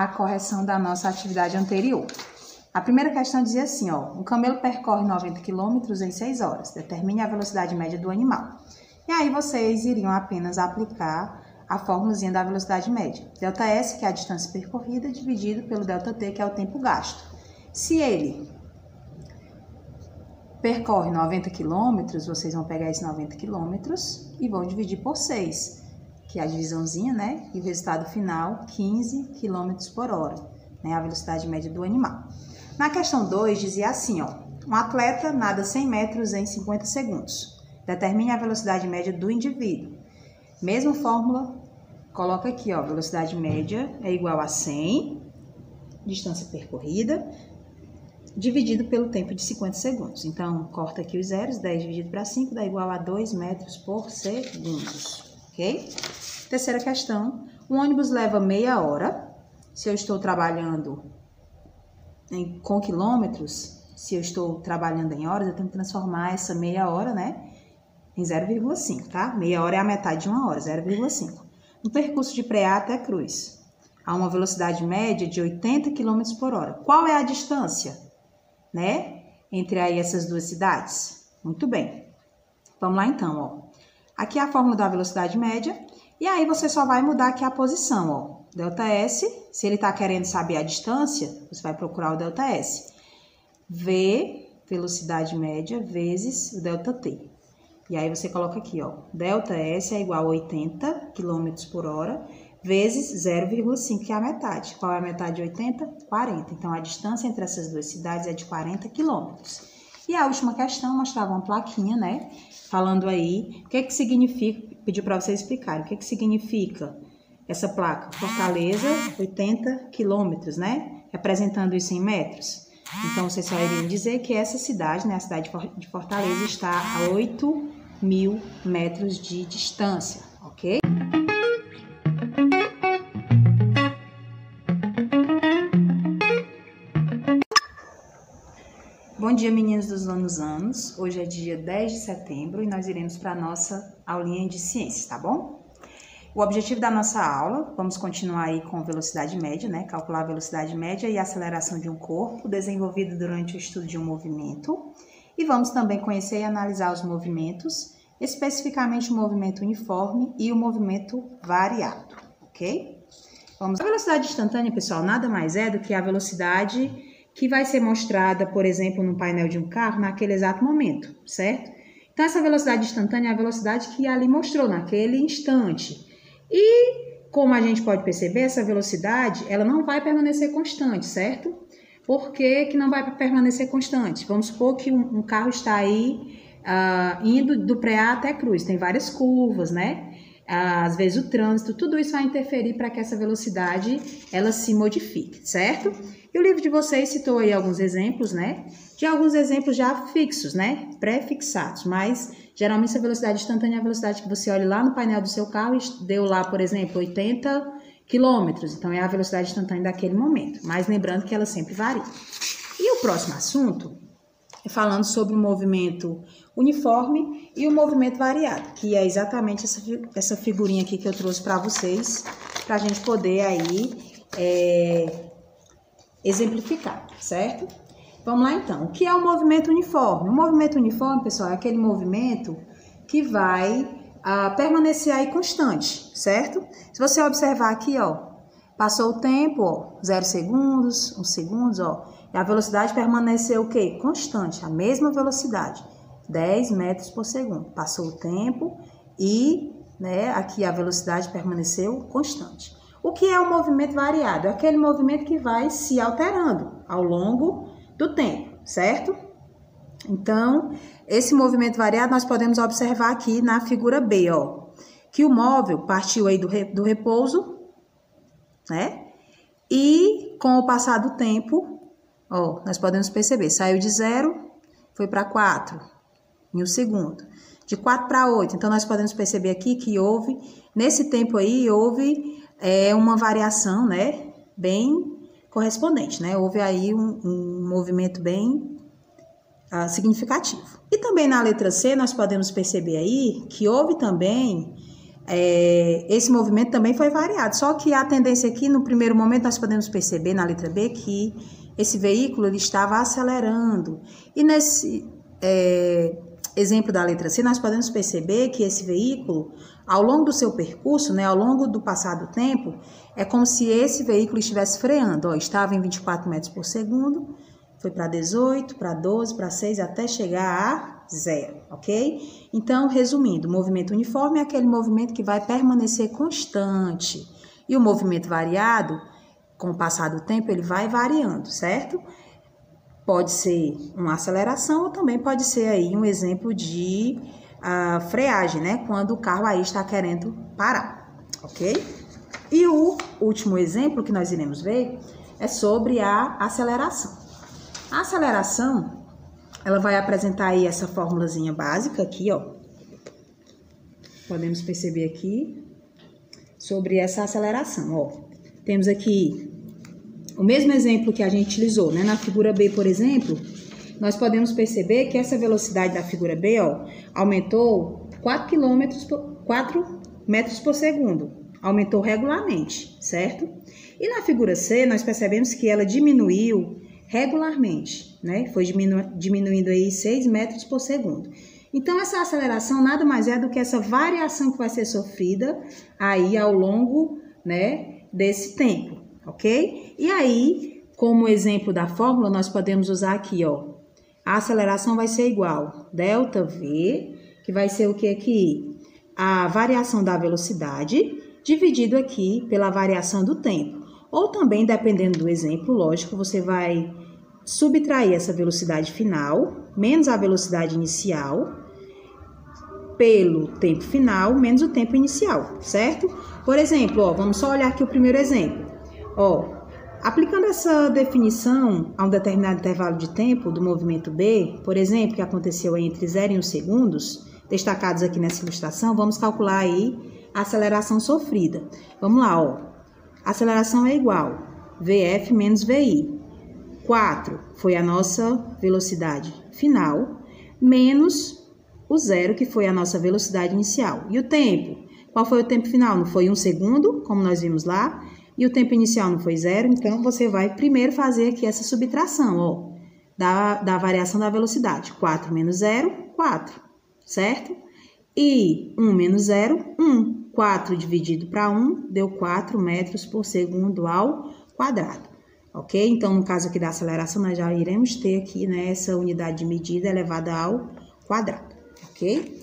a correção da nossa atividade anterior. A primeira questão dizia assim, ó, um camelo percorre 90 km em 6 horas, determine a velocidade média do animal. E aí vocês iriam apenas aplicar a formulazinha da velocidade média. ΔS, que é a distância percorrida, dividido pelo ΔT, que é o tempo gasto. Se ele percorre 90 km, vocês vão pegar esses 90 km e vão dividir por 6, que é a divisãozinha, né? E o resultado final, 15 km por hora, né? A velocidade média do animal. Na questão 2, dizia assim, ó, um atleta nada 100 metros em 50 segundos. Determine a velocidade média do indivíduo. Mesma fórmula, coloca aqui, ó, velocidade média é igual a 100, distância percorrida, dividido pelo tempo de 50 segundos. Então, corta aqui os zeros, 10 dividido para 5 dá igual a 2 metros por segundo, ok? Terceira questão, um ônibus leva meia hora. Se eu estou trabalhando com quilômetros, se eu estou trabalhando em horas, eu tenho que transformar essa meia hora, né, em 0,5, tá? Meia hora é a metade de uma hora, 0,5. No percurso de Preá até Cruz, a uma velocidade média de 80 km por hora. Qual é a distância, né, entre aí essas duas cidades? Muito bem. Vamos lá então, ó. Aqui é a fórmula da velocidade média, e aí você só vai mudar aqui a posição, ó. ΔS, se ele tá querendo saber a distância, você vai procurar o ΔS. V, velocidade média, vezes o ΔT. E aí você coloca aqui, ó, ΔS é igual a 80 km por hora, vezes 0,5, que é a metade. Qual é a metade de 80? 40. Então, a distância entre essas duas cidades é de 40 km. E a última questão mostrava uma plaquinha, né, falando aí o que que significa, pediu para vocês explicarem, o que que significa essa placa? Fortaleza, 80 quilômetros, né, representando isso em metros. Então, vocês só iriam dizer que essa cidade, né, a cidade de Fortaleza, está a 8.000 metros de distância, ok? Bom dia, meninos dos nonos anos. Hoje é dia 10 de setembro e nós iremos para a nossa aulinha de ciências, tá bom? O objetivo da nossa aula, vamos continuar aí com velocidade média, né? Calcular a velocidade média e a aceleração de um corpo desenvolvido durante o estudo de um movimento. E vamos também conhecer e analisar os movimentos, especificamente o movimento uniforme e o movimento variado, ok? Vamos. A velocidade instantânea, pessoal, nada mais é do que a velocidade que vai ser mostrada, por exemplo, no painel de um carro naquele exato momento, certo? Então, essa velocidade instantânea é a velocidade que ali mostrou naquele instante. E, como a gente pode perceber, essa velocidade, ela não vai permanecer constante, certo? Por que que não vai permanecer constante? Vamos supor que um carro está aí indo do Preá até Cruz, tem várias curvas, né? Às vezes o trânsito, tudo isso vai interferir para que essa velocidade, ela se modifique, certo? E o livro de vocês citou aí alguns exemplos, né? De alguns exemplos já fixos, né? Pré-fixados, mas geralmente essa velocidade instantânea é a velocidade que você olha lá no painel do seu carro e deu lá, por exemplo, 80 km. Então, é a velocidade instantânea daquele momento. Mas lembrando que ela sempre varia. E o próximo assunto é falando sobre o movimento uniforme e o movimento variado, que é exatamente essa figurinha aqui que eu trouxe para vocês, para a gente poder aí exemplificar, certo? Vamos lá então. O que é o movimento uniforme? O movimento uniforme, pessoal, é aquele movimento que vai permanecer aí constante, certo? Se você observar aqui, ó, passou o tempo, ó, 0 segundos, 1 segundo, ó, e a velocidade permaneceu o quê? Constante, a mesma velocidade, 10 metros por segundo. Passou o tempo e, né, aqui a velocidade permaneceu constante. O que é o movimento variado? É aquele movimento que vai se alterando ao longo do tempo, certo? Então, esse movimento variado nós podemos observar aqui na figura B, ó, que o móvel partiu aí do repouso, né? E com o passar do tempo, ó, nós podemos perceber, saiu de 0, foi para 4 em 1 segundo. De 4 para 8, então nós podemos perceber aqui que houve, nesse tempo aí, houve uma variação, né, bem correspondente, né? Houve aí um movimento bem significativo. E também na letra C, nós podemos perceber aí que houve também esse movimento também foi variado. Só que a tendência aqui, no primeiro momento, nós podemos perceber na letra B que esse veículo ele estava acelerando. E nesse exemplo da letra C, nós podemos perceber que esse veículo, ao longo do seu percurso, né, ao longo do passar do tempo, é como se esse veículo estivesse freando. Ó, estava em 24 metros por segundo, foi para 18, para 12, para 6, até chegar a 0, ok? Então, resumindo, o movimento uniforme é aquele movimento que vai permanecer constante. E o movimento variado, com o passar do tempo, ele vai variando, certo? Pode ser uma aceleração ou também pode ser aí um exemplo de freagem, né? Quando o carro aí está querendo parar, ok? E o último exemplo que nós iremos ver é sobre a aceleração. A aceleração, ela vai apresentar aí essa formulazinha básica aqui, ó. Podemos perceber aqui sobre essa aceleração, ó. Temos aqui o mesmo exemplo que a gente utilizou, né? Na figura B, por exemplo, nós podemos perceber que essa velocidade da figura B, ó, aumentou 4 metros por segundo. Aumentou regularmente, certo? E na figura C, nós percebemos que ela diminuiu regularmente, né? Foi diminuindo aí 6 metros por segundo. Então, essa aceleração nada mais é do que essa variação que vai ser sofrida aí ao longo, né, desse tempo, ok? E aí, como exemplo da fórmula, nós podemos usar aqui, ó, a aceleração vai ser igual ΔV, que vai ser o que aqui? A variação da velocidade, dividido aqui pela variação do tempo. Ou também, dependendo do exemplo, lógico, você vai subtrair essa velocidade final, menos a velocidade inicial, pelo tempo final, menos o tempo inicial, certo? Por exemplo, ó, vamos só olhar aqui o primeiro exemplo. Ó, aplicando essa definição a um determinado intervalo de tempo do movimento B, por exemplo, que aconteceu entre 0 e 1 segundos, destacados aqui nessa ilustração, vamos calcular aí a aceleração sofrida. Vamos lá, ó. A aceleração é igual VF menos VI. 4 foi a nossa velocidade final, menos o 0, que foi a nossa velocidade inicial. E o tempo? Qual foi o tempo final? Não foi 1 segundo, como nós vimos lá, e o tempo inicial não foi 0, então você vai primeiro fazer aqui essa subtração, ó, da variação da velocidade. 4 menos 0, 4, certo? E 1 menos 0, 1. 4 dividido para 1 deu 4 metros por segundo ao quadrado, ok? Então, no caso aqui da aceleração, nós já iremos ter aqui, né, essa unidade de medida elevada ao quadrado, ok?